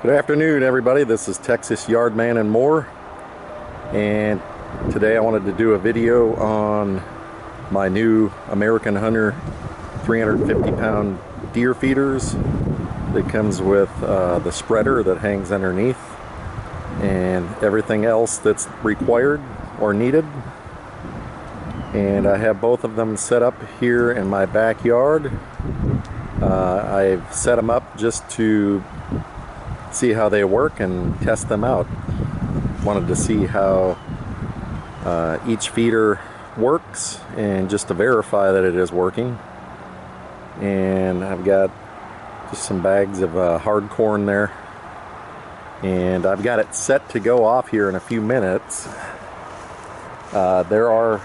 Good afternoon, everybody. This is Texas Yardman and More, and today I wanted to do a video on my new American Hunter 350-pound deer feeders. That comes with the spreader that hangs underneath and everything else that's required or needed. And I have both of them set up here in my backyard. I've set them up just to see how they work and test them out. Wanted to see how each feeder works and just to verify that it is working. And I've got just some bags of hard corn there, and I've got it set to go off here in a few minutes. There are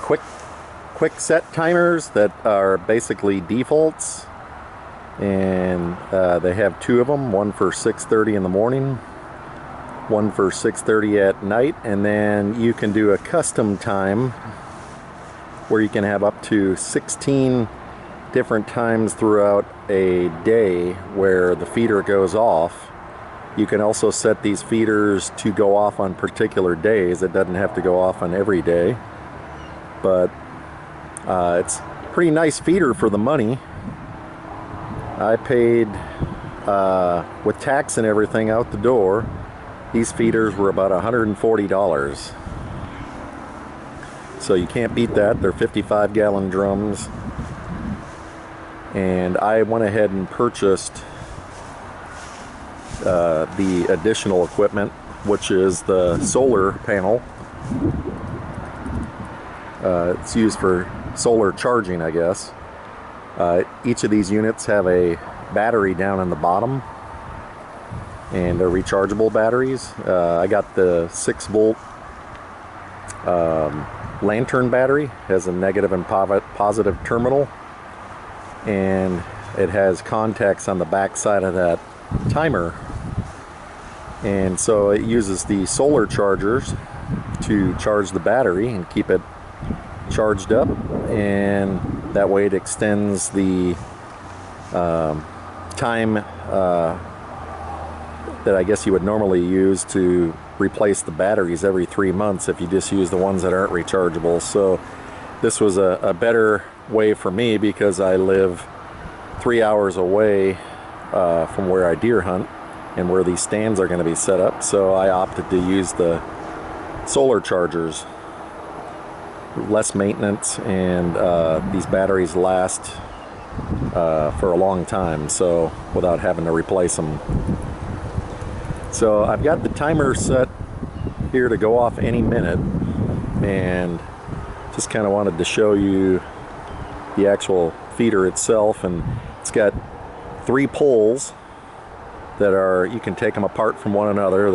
quick set timers that are basically defaults, and they have two of them, one for 6:30 in the morning, one for 6:30 at night, and then you can do a custom time where you can have up to 16 different times throughout a day where the feeder goes off. You can also set these feeders to go off on particular days. It doesn't have to go off on every day, but it's a pretty nice feeder for the money. I paid, with tax and everything out the door, these feeders were about $140. So you can't beat that. They're 55-gallon drums. And I went ahead and purchased the additional equipment, which is the solar panel. It's used for solar charging, I guess. Each of these units have a battery down in the bottom, and they're rechargeable batteries. I got the 6-volt lantern battery. Has a negative and positive terminal, and it has contacts on the back side of that timer, and so it uses the solar chargers to charge the battery and keep it charged up, and that way it extends the time that I guess you would normally use to replace the batteries every 3 months if you just use the ones that aren't rechargeable. So this was a better way for me because I live 3 hours away from where I deer hunt and where these stands are going to be set up, so I opted to use the solar chargers. Less maintenance, and these batteries last for a long time, so without having to replace them. So I've got the timer set here to go off any minute, and just kind of wanted to show you the actual feeder itself. And it's got 3 poles that are, you can take them apart from one another.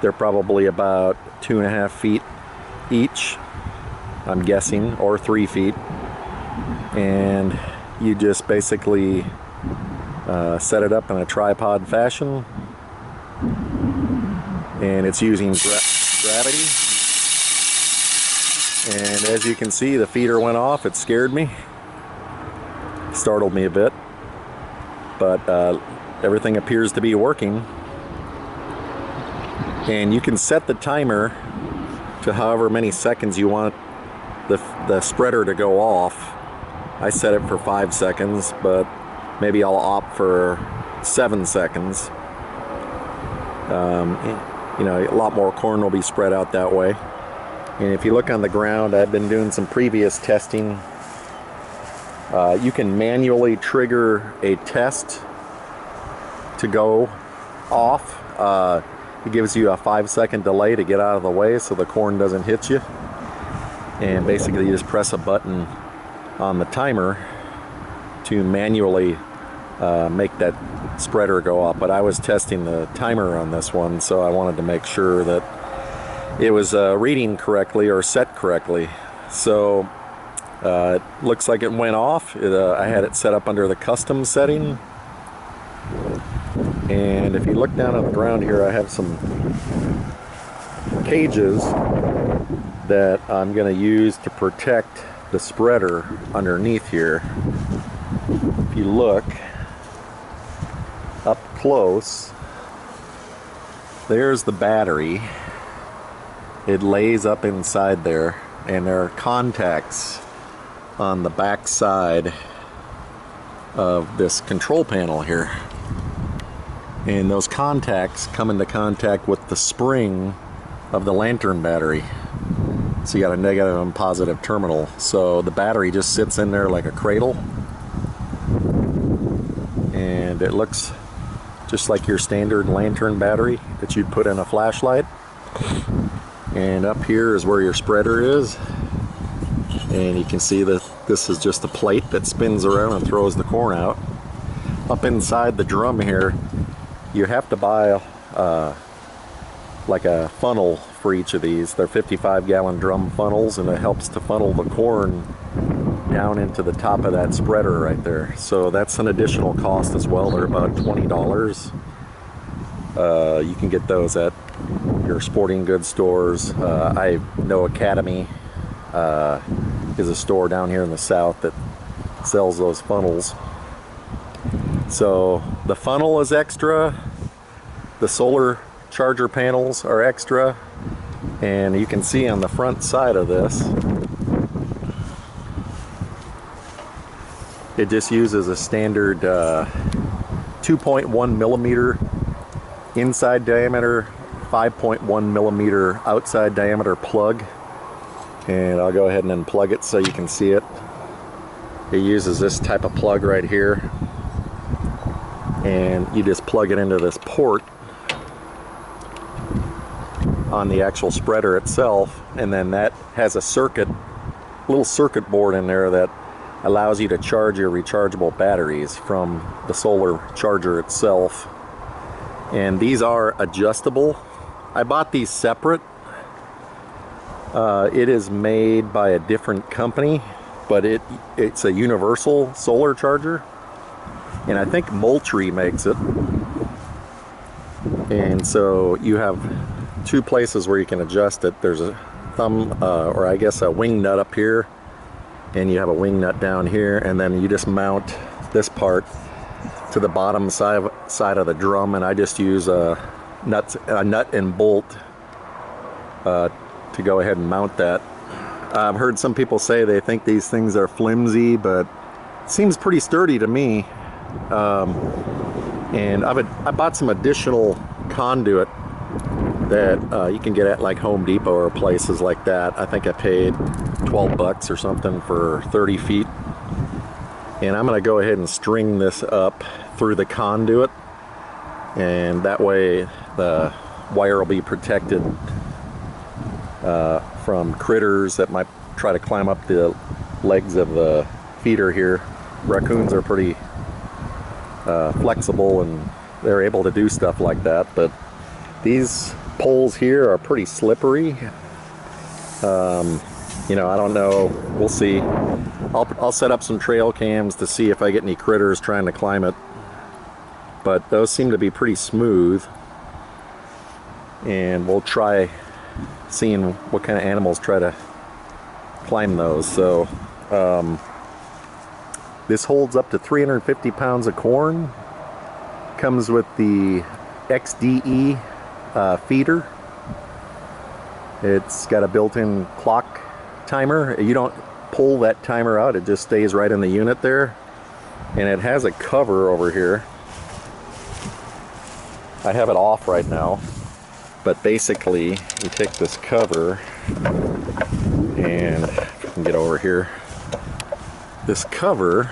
They're probably about 2.5 feet each, I'm guessing, or 3 feet, and you just basically set it up in a tripod fashion, and it's using gravity. And as you can see, the feeder went off. It scared me, startled me a bit, but everything appears to be working. And you can set the timer to however many seconds you want the spreader to go off. I set it for 5 seconds, but maybe I'll opt for 7 seconds. You know, a lot more corn will be spread out that way. And if you look on the ground, I've been doing some previous testing. You can manually trigger a test to go off. It gives you a 5-second delay to get out of the way so the corn doesn't hit you. And basically you just press a button on the timer to manually make that spreader go off. But I was testing the timer on this one, so I wanted to make sure that it was reading correctly or set correctly. So it looks like it went off. I had it set up under the custom setting. And if you look down on the ground here, I have some cages that I'm going to use to protect the spreader underneath here. If you look, up close, there's the battery. It lays up inside there, and there are contacts on the back side of this control panel here. And those contacts come into contact with the spring of the lantern battery. So you got a negative and positive terminal. So the battery just sits in there like a cradle. And it looks just like your standard lantern battery that you'd put in a flashlight. And up here is where your spreader is. And you can see that this is just a plate that spins around and throws the corn out. Up inside the drum here, you have to buy like a funnel for each of these. They're 55-gallon drum funnels, and it helps to funnel the corn down into the top of that spreader right there. So that's an additional cost as well. They're about $20. You can get those at your sporting goods stores. I know Academy is a store down here in the south that sells those funnels. So the funnel is extra, the solar charger panels are extra, and you can see on the front side of this, it just uses a standard 2.1 millimeter inside diameter, 5.1 millimeter outside diameter plug. And I'll go ahead and unplug it so you can see it. It uses this type of plug right here, and you just plug it into this port on the actual spreader itself, and then that has a little circuit board in there that allows you to charge your rechargeable batteries from the solar charger itself. And these are adjustable. I bought these separate. It is made by a different company, but it's a universal solar charger, and I think Moultrie makes it. And so you have two places where you can adjust it. There's a thumb, or I guess a wing nut up here, and you have a wing nut down here, and then you just mount this part to the bottom side of the drum, and I just use a nut and bolt to go ahead and mount that. I've heard some people say they think these things are flimsy, but it seems pretty sturdy to me. And I bought some additional conduit that you can get at like Home Depot or places like that. I think I paid 12 bucks or something for 30 feet. And I'm going to go ahead and string this up through the conduit, and that way the wire will be protected from critters that might try to climb up the legs of the feeder here. Raccoons are pretty flexible, and they're able to do stuff like that, but these poles here are pretty slippery. You know, I don't know, we'll see. I'll set up some trail cams to see if I get any critters trying to climb it, but those seem to be pretty smooth, and we'll try seeing what kind of animals try to climb those. So this holds up to 350 pounds of corn. Comes with the XDE feeder. It's got a built-in clock timer. You don't pull that timer out, it just stays right in the unit there. And it has a cover over here. I have it off right now, but basically you take this cover, and if I can get over here, this cover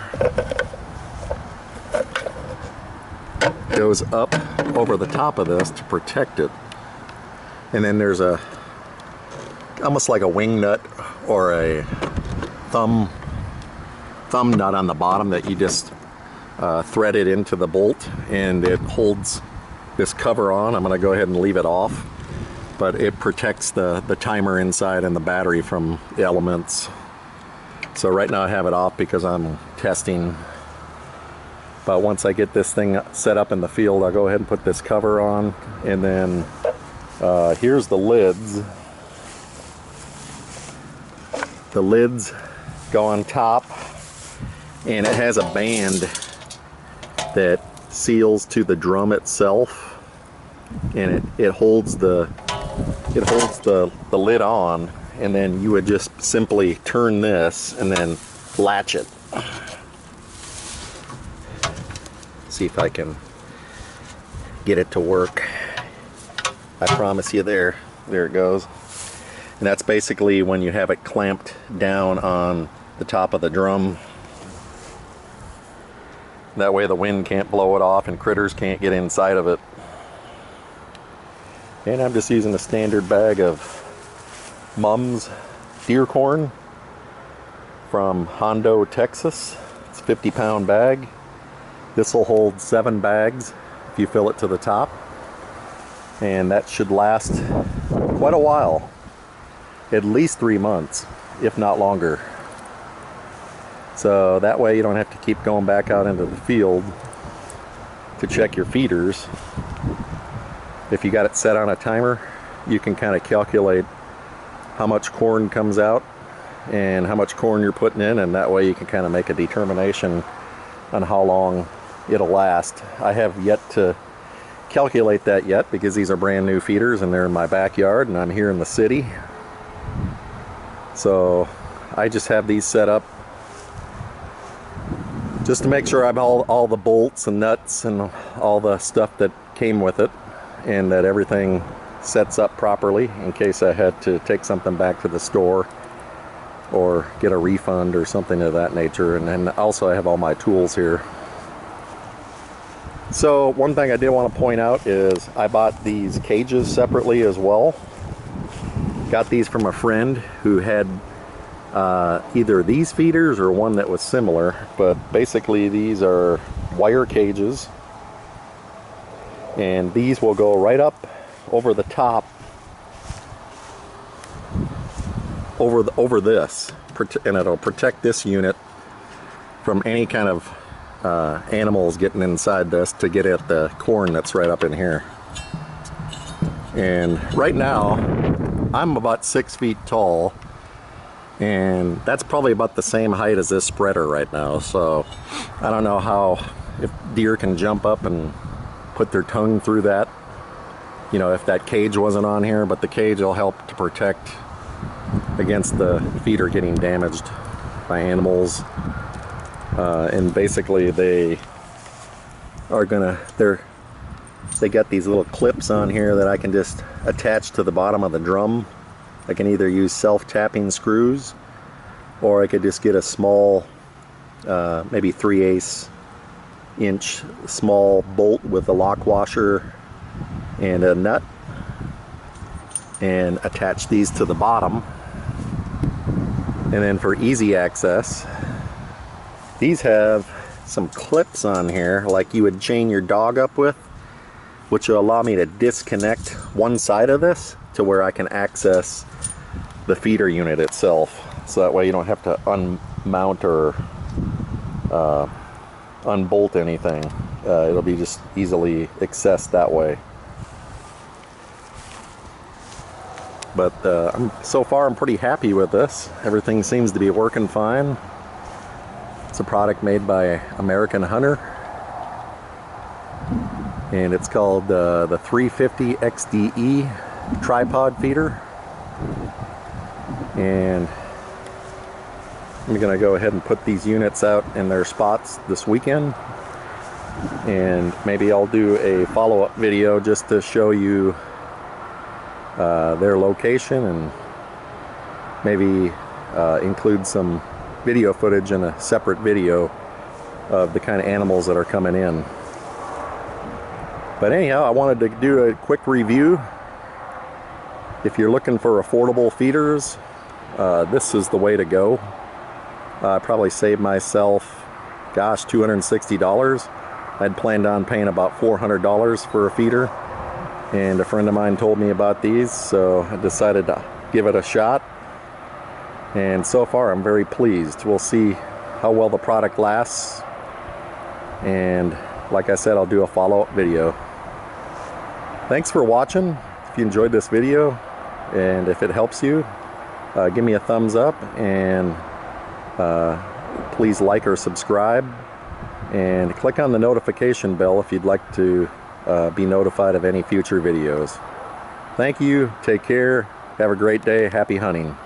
goes up over the top of this to protect it. And then there's almost like a wing nut or a thumb nut on the bottom that you just thread it into the bolt, and it holds this cover on. I'm going to go ahead and leave it off, but it protects the timer inside and the battery from the elements. So right now I have it off because I'm testing, but once I get this thing set up in the field, I'll go ahead and put this cover on. And then here's the lids. The lids go on top, and it has a band that seals to the drum itself, and it holds the lid on, and then you would just simply turn this and then latch it. See if I can get it to work. I promise you, there it goes. And that's basically when you have it clamped down on the top of the drum. That way the wind can't blow it off and critters can't get inside of it. And I'm just using a standard bag of Mum's deer corn from Hondo, Texas. It's a 50-pound bag. This will hold 7 bags if you fill it to the top. And that should last quite a while. At least 3 months, if not longer. So that way you don't have to keep going back out into the field to check your feeders. If you got it set on a timer, you can kind of calculate how much corn comes out and how much corn you're putting in, and that way you can kind of make a determination on how long it'll last. I have yet to calculate that yet because these are brand new feeders and they're in my backyard and I'm here in the city. So I just have these set up just to make sure I'm all the bolts and nuts and all the stuff that came with it, and that everything sets up properly in case I had to take something back to the store or get a refund or something of that nature. And then also I have all my tools here. So one thing I did want to point out is I bought these cages separately as well. Got these from a friend who had either these feeders or one that was similar, but basically these are wire cages, and these will go right up over the top over this, and it'll protect this unit from any kind of animals getting inside this to get at the corn that's right up in here. And right now I'm about 6 feet tall, and that's probably about the same height as this spreader right now. So I don't know if deer can jump up and put their tongue through that, you know, if that cage wasn't on here, but the cage will help to protect against the feeder getting damaged by animals. And basically they got these little clips on here that I can just attach to the bottom of the drum. I can either use self-tapping screws, or I could just get a small, maybe 3/8 inch small bolt with a lock washer and a nut, and attach these to the bottom. And then for easy access, these have some clips on here like you would chain your dog up with, which will allow me to disconnect one side of this to where I can access the feeder unit itself. So that way you don't have to unmount or unbolt anything. It'll be just easily accessed that way. But so far I'm pretty happy with this. Everything seems to be working fine. It's a product made by American Hunter, and it's called the 350 XDE tripod feeder. And I'm gonna go ahead and put these units out in their spots this weekend, and maybe I'll do a follow-up video just to show you their location, and maybe include some video footage in a separate video of the kind of animals that are coming in. But anyhow, I wanted to do a quick review. If you're looking for affordable feeders, this is the way to go. I probably saved myself, gosh, $260. I'd planned on paying about $400 for a feeder, and a friend of mine told me about these, so I decided to give it a shot. And so far I'm very pleased. We'll see how well the product lasts, and like I said, I'll do a follow-up video. Thanks for watching. If you enjoyed this video, and if it helps you, give me a thumbs up, and please like or subscribe, and click on the notification bell if you'd like to be notified of any future videos. Thank you, take care, have a great day, happy hunting.